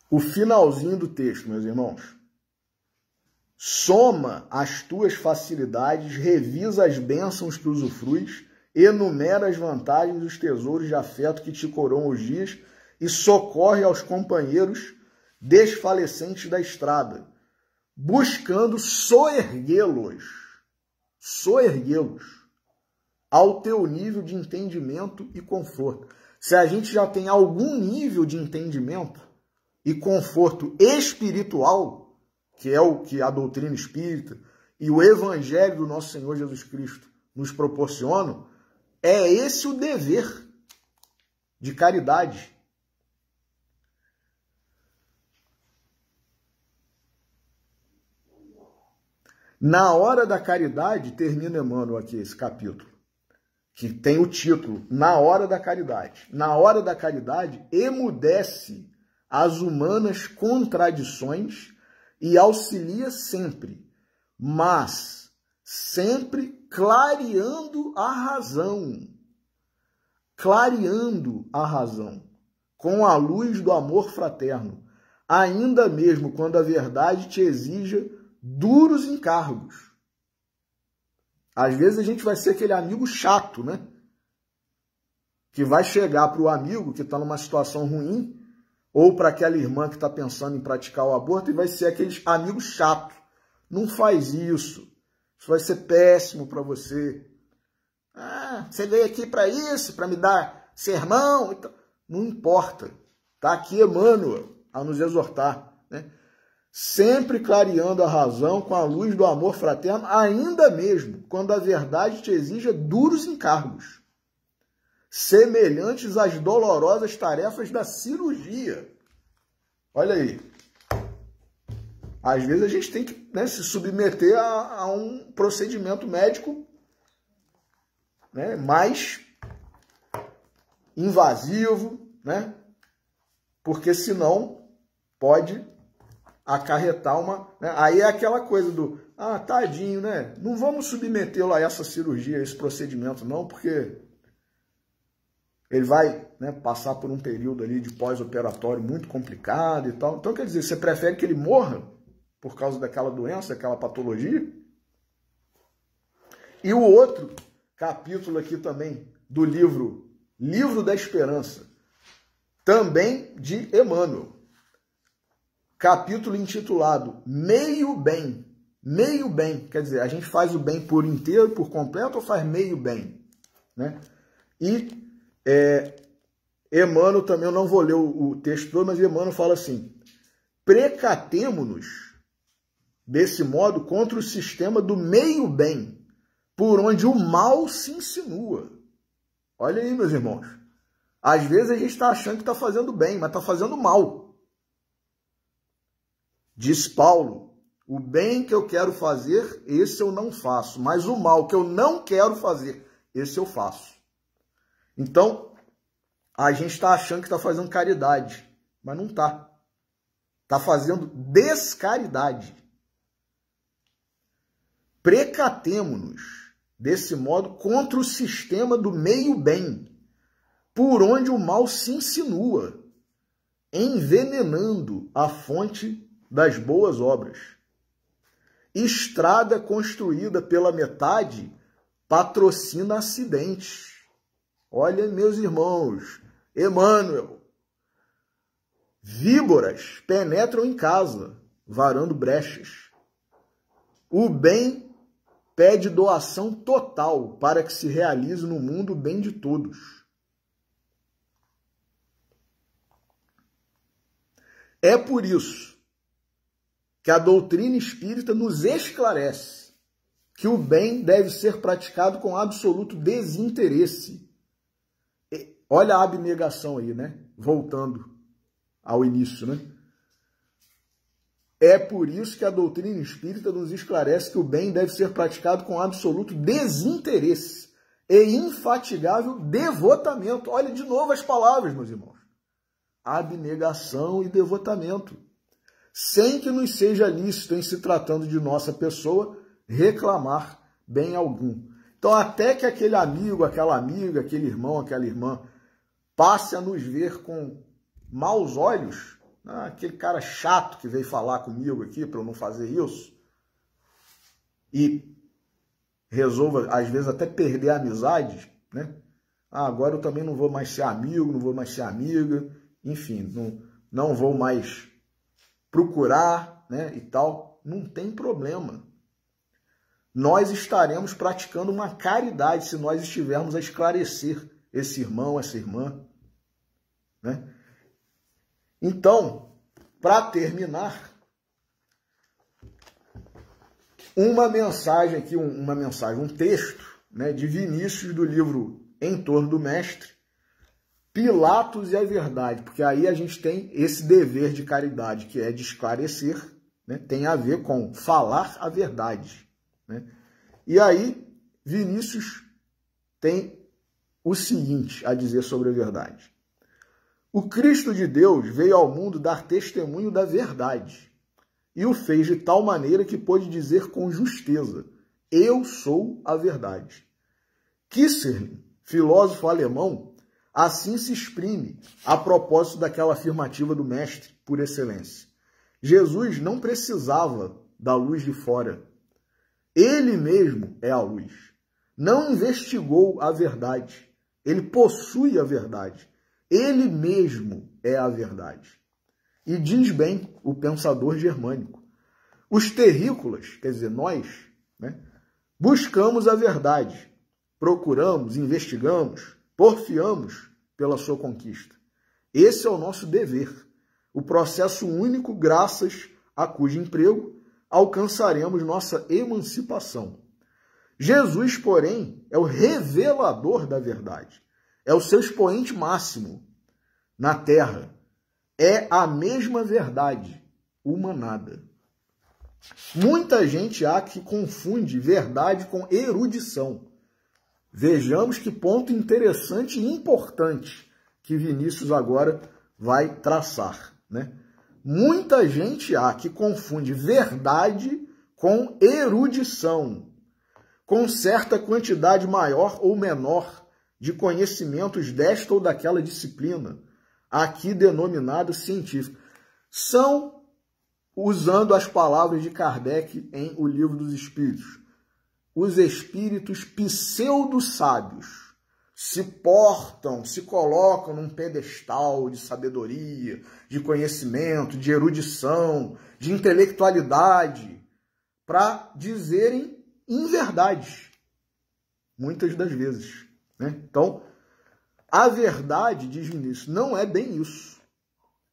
O finalzinho do texto, meus irmãos. Soma as tuas facilidades, revisa as bênçãos que usufruis, enumera as vantagens e os tesouros de afeto que te coroam os dias e socorre aos companheiros desfalecentes da estrada, buscando soerguê-los ao teu nível de entendimento e conforto. Se a gente já tem algum nível de entendimento e conforto espiritual, que é o que a doutrina espírita e o Evangelho do nosso Senhor Jesus Cristo nos proporcionam, é esse o dever de caridade. Na hora da caridade, termina Emmanuel aqui esse capítulo, que tem o título, Na Hora da Caridade. Na hora da caridade, emudece as humanas contradições e auxilia sempre, mas sempre clareando a razão, com a luz do amor fraterno, ainda mesmo quando a verdade te exija duros encargos. Às vezes a gente vai ser aquele amigo chato, né? Que vai chegar para o amigo que está numa situação ruim, ou para aquela irmã que está pensando em praticar o aborto, e vai ser aquele amigo chato. Não faz isso. Isso vai ser péssimo para você. Ah, você veio aqui para isso, para me dar sermão? Então, não importa. Está aqui Emmanuel a nos exortar, né? Sempre clareando a razão com a luz do amor fraterno, ainda mesmo quando a verdade te exija duros encargos, semelhantes às dolorosas tarefas da cirurgia. Olha aí. Às vezes a gente tem que, né, se submeter a um procedimento médico, né, mais invasivo, né? Porque senão pode acarretar uma... Né? Aí é aquela coisa do, tadinho, né? Não vamos submetê-lo a essa cirurgia, a esse procedimento não, porque ele vai, né, passar por um período ali de pós-operatório muito complicado e tal. Então, quer dizer, você prefere que ele morra por causa daquela doença, daquela patologia? E o outro capítulo aqui também do livro da Esperança, também de Emmanuel. Capítulo intitulado Meio Bem. Meio bem, quer dizer, a gente faz o bem por inteiro, por completo, ou faz meio bem? Né? E Emmanuel também, eu não vou ler o texto todo, mas Emmanuel fala assim: precatemo-nos desse modo contra o sistema do meio bem, por onde o mal se insinua. Olha aí, meus irmãos. Às vezes a gente está achando que está fazendo bem, mas está fazendo mal. Diz Paulo: o bem que eu quero fazer, esse eu não faço. Mas o mal que eu não quero fazer, esse eu faço. Então, a gente está achando que está fazendo caridade, mas não está. Está fazendo descaridade. Precatemo-nos desse modo contra o sistema do meio bem, por onde o mal se insinua, envenenando a fonte das boas obras. Estrada construída pela metade patrocina acidentes. Olha, meus irmãos, Emmanuel. Víboras penetram em casa, varando brechas. O bem pede doação total para que se realize no mundo o bem de todos. É por isso que a doutrina espírita nos esclarece que o bem deve ser praticado com absoluto desinteresse. Olha a abnegação aí, né? Voltando ao início, né? É por isso que a doutrina espírita nos esclarece que o bem deve ser praticado com absoluto desinteresse e infatigável devotamento. Olha de novo as palavras, meus irmãos. Abnegação e devotamento. Sem que nos seja lícito, em se tratando de nossa pessoa, reclamar bem algum. Então, até que aquele amigo, aquela amiga, aquele irmão, aquela irmã, passe a nos ver com maus olhos, aquele cara chato que veio falar comigo aqui para eu não fazer isso, e resolva, às vezes, até perder a amizade, né? Agora eu também não vou mais ser amigo, não vou mais ser amiga, enfim, não vou mais procurar, né, e tal. Não tem problema. Nós estaremos praticando uma caridade se nós estivermos a esclarecer esse irmão, essa irmã, né? Então, para terminar, uma mensagem aqui, um texto, né, de Vinícius do livro Em Torno do Mestre, Pilatos e a Verdade, porque aí a gente tem esse dever de caridade, que é de esclarecer, né, tem a ver com falar a verdade, né? E aí, Vinícius tem o seguinte a dizer sobre a verdade. O Cristo de Deus veio ao mundo dar testemunho da verdade e o fez de tal maneira que pôde dizer com justeza: eu sou a verdade. Kisserlin, filósofo alemão, assim se exprime a propósito daquela afirmativa do mestre por excelência. Jesus não precisava da luz de fora. Ele mesmo é a luz. Não investigou a verdade. Ele possui a verdade. Ele mesmo é a verdade. E diz bem o pensador germânico: os terrícolas, quer dizer, nós, né, buscamos a verdade, procuramos, investigamos, porfiamos pela sua conquista. Esse é o nosso dever, o processo único graças a cujo emprego alcançaremos nossa emancipação. Jesus, porém, é o revelador da verdade. É o seu expoente máximo na Terra. É a mesma verdade, uma nada. Muita gente há que confunde verdade com erudição. Vejamos que ponto interessante e importante. que Vinícius agora vai traçar, né? Muita gente há que confunde verdade com erudição, com certa quantidade maior ou menor de conhecimentos desta ou daquela disciplina, aqui denominada científica. São, usando as palavras de Kardec em O Livro dos Espíritos, os espíritos pseudo-sábios se portam, se colocam num pedestal de sabedoria, de conhecimento, de erudição, de intelectualidade, para dizerem inverdades, muitas das vezes, né? Então, a verdade, diz Vinícius, não é bem isso.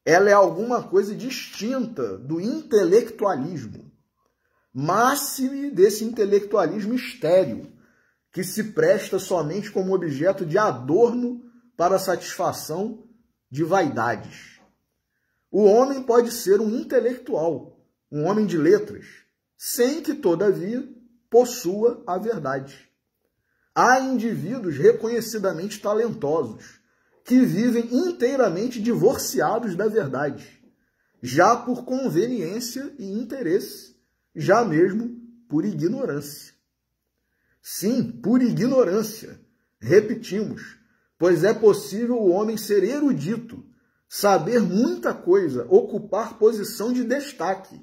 Ela é alguma coisa distinta do intelectualismo, máxime desse intelectualismo estéril, que se presta somente como objeto de adorno para a satisfação de vaidades. O homem pode ser um intelectual, um homem de letras, sem que, todavia, possua a verdade. Há indivíduos reconhecidamente talentosos, que vivem inteiramente divorciados da verdade, já por conveniência e interesse, já mesmo por ignorância. Sim, por ignorância, repetimos, pois é possível o homem ser erudito, saber muita coisa, ocupar posição de destaque,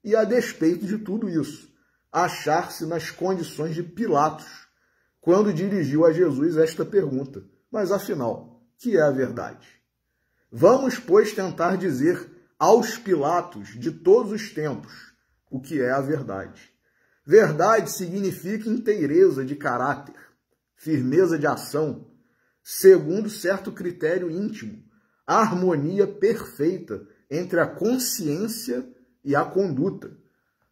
e a despeito de tudo isso, achar-se nas condições de Pilatos, quando dirigiu a Jesus esta pergunta: mas afinal, que é a verdade? Vamos, pois, tentar dizer aos Pilatos de todos os tempos o que é a verdade. Verdade significa inteireza de caráter, firmeza de ação, segundo certo critério íntimo, harmonia perfeita entre a consciência e a conduta,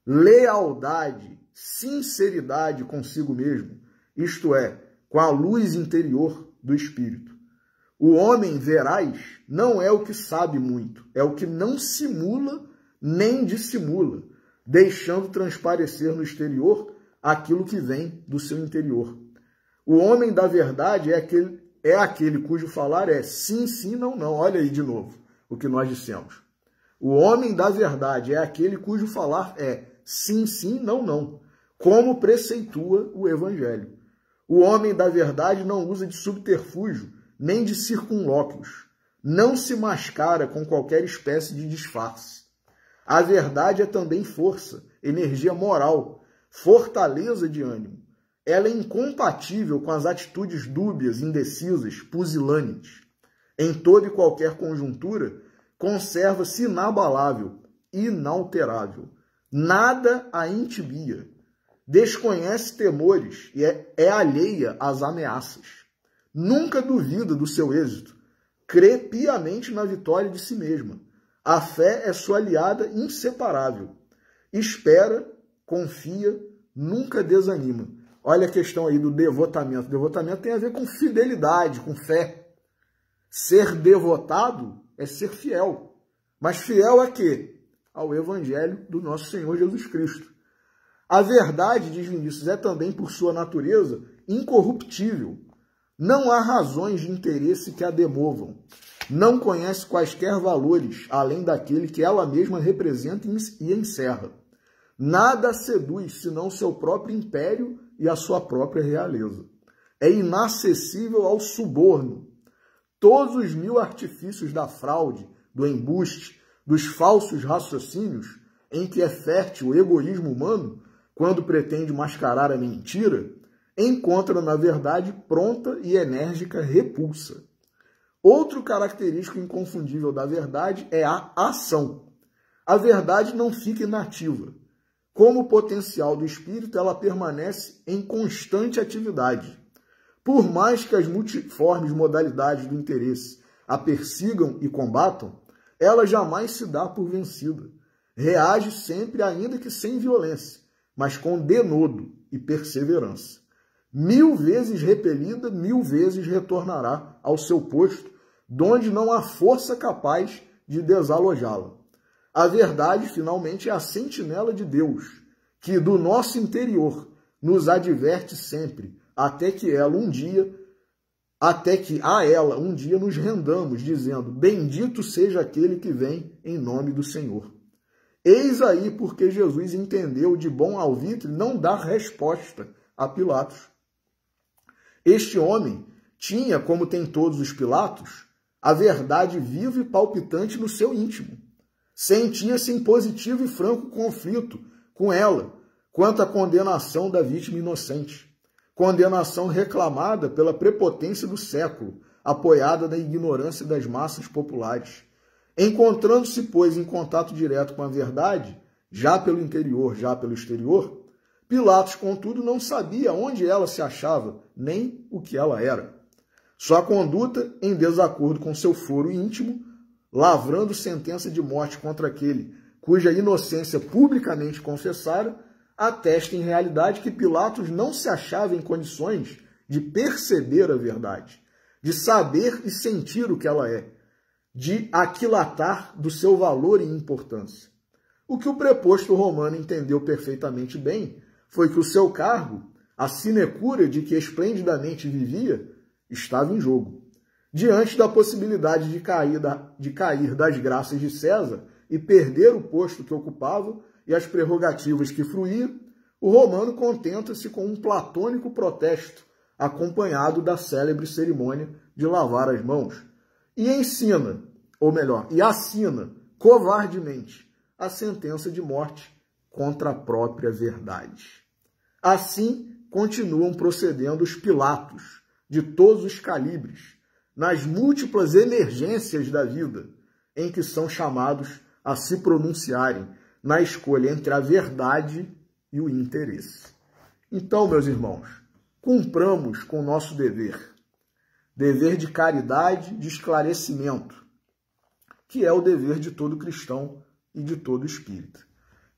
lealdade, sinceridade consigo mesmo, isto é, com a luz interior do espírito. O homem veraz não é o que sabe muito, é o que não simula nem dissimula, deixando transparecer no exterior aquilo que vem do seu interior. O homem da verdade é aquele cujo falar é sim, sim, não, não. Olha aí de novo o que nós dissemos. O homem da verdade é aquele cujo falar é sim, sim, não, não, como preceitua o Evangelho. O homem da verdade não usa de subterfúgio, nem de circunlóquios. Não se mascara com qualquer espécie de disfarce. A verdade é também força, energia moral, fortaleza de ânimo. Ela é incompatível com as atitudes dúbias, indecisas, pusilânimes. Em toda e qualquer conjuntura, conserva-se inabalável, inalterável. Nada a intibia. Desconhece temores e é alheia às ameaças. Nunca duvida do seu êxito. Crê piamente na vitória de si mesma. A fé é sua aliada inseparável. Espera, confia, nunca desanima. Olha a questão aí do devotamento. Devotamento tem a ver com fidelidade, com fé. Ser devotado é ser fiel. Mas fiel a quê? Ao Evangelho do nosso Senhor Jesus Cristo. A verdade, diz Vinícius, é também, por sua natureza, incorruptível. Não há razões de interesse que a demovam. Não conhece quaisquer valores, além daquele que ela mesma representa e encerra. Nada seduz, senão seu próprio império e a sua própria realeza. É inacessível ao suborno. Todos os mil artifícios da fraude, do embuste, dos falsos raciocínios, em que é fértil o egoísmo humano, quando pretende mascarar a mentira, encontra, na verdade, pronta e enérgica repulsa. Outro característico inconfundível da verdade é a ação. A verdade não fica inativa. Como potencial do espírito, ela permanece em constante atividade. Por mais que as multiformes modalidades do interesse a persigam e combatam, ela jamais se dá por vencida. Reage sempre, ainda que sem violência, mas com denodo e perseverança. 1000 vezes repelida, 1000 vezes retornará ao seu posto, donde não há força capaz de desalojá-la. A verdade, finalmente, é a sentinela de Deus, que do nosso interior nos adverte sempre, até que ela um dia até que a ela um dia nos rendamos, dizendo: bendito seja aquele que vem em nome do Senhor. Eis aí porque Jesus entendeu de bom alvitre não dar resposta a Pilatos. Este homem tinha, como tem todos os Pilatos, a verdade viva e palpitante no seu íntimo. Sentia-se em positivo e franco conflito com ela, quanto à condenação da vítima inocente. Condenação reclamada pela prepotência do século, apoiada na ignorância das massas populares. Encontrando-se, pois, em contato direto com a verdade, já pelo interior, já pelo exterior, Pilatos, contudo, não sabia onde ela se achava, nem o que ela era. Sua conduta, em desacordo com seu foro íntimo, lavrando sentença de morte contra aquele cuja inocência publicamente confessara, atesta em realidade que Pilatos não se achava em condições de perceber a verdade, de saber e sentir o que ela é, de aquilatar do seu valor e importância. O que o preposto romano entendeu perfeitamente bem foi que o seu cargo, a sinecura de que esplendidamente vivia, estava em jogo. Diante da possibilidade de cair das graças de César e perder o posto que ocupava e as prerrogativas que fruía, o romano contenta-se com um platônico protesto, acompanhado da célebre cerimônia de lavar as mãos, e ensina, ou melhor, e assina covardemente a sentença de morte contra a própria verdade. Assim continuam procedendo os Pilatos, de todos os calibres, nas múltiplas emergências da vida, em que são chamados a se pronunciarem na escolha entre a verdade e o interesse. Então, meus irmãos, cumpramos com o nosso dever de caridade, de esclarecimento, que é o dever de todo cristão e de todo espírita.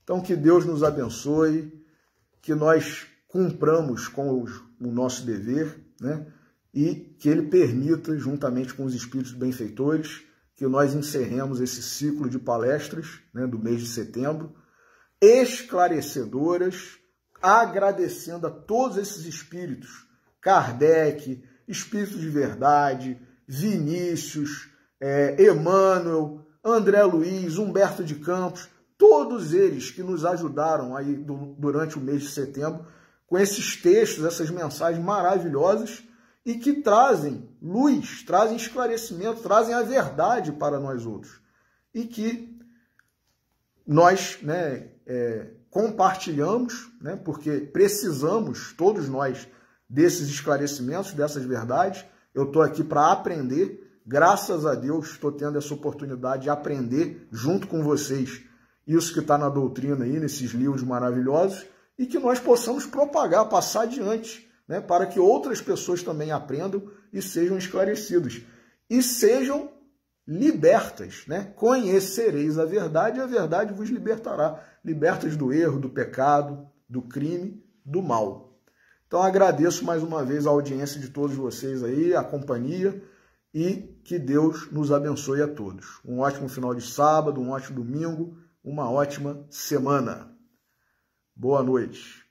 Então, que Deus nos abençoe, que nós cumpramos com o nosso dever, né? E que Ele permita, juntamente com os espíritos benfeitores, que nós encerremos esse ciclo de palestras, né, do mês de setembro, esclarecedoras, agradecendo a todos esses espíritos, Kardec, Espírito de Verdade, Vinícius, Emmanuel, André Luiz, Humberto de Campos, todos eles que nos ajudaram aí durante o mês de setembro com esses textos, essas mensagens maravilhosas e que trazem luz, trazem esclarecimento, trazem a verdade para nós outros. E que nós, né, compartilhamos, né, porque precisamos, todos nós, desses esclarecimentos, dessas verdades. Eu estou aqui para aprender, graças a Deus estou tendo essa oportunidade de aprender junto com vocês isso que está na doutrina aí, nesses livros maravilhosos, e que nós possamos propagar, passar adiante, né, para que outras pessoas também aprendam e sejam esclarecidas. E sejam libertas, né? Conhecereis a verdade e a verdade vos libertará. Libertas do erro, do pecado, do crime, do mal. Então agradeço mais uma vez a audiência de todos vocês aí, a companhia, e que Deus nos abençoe a todos. Um ótimo final de sábado, um ótimo domingo, uma ótima semana. Boa noite.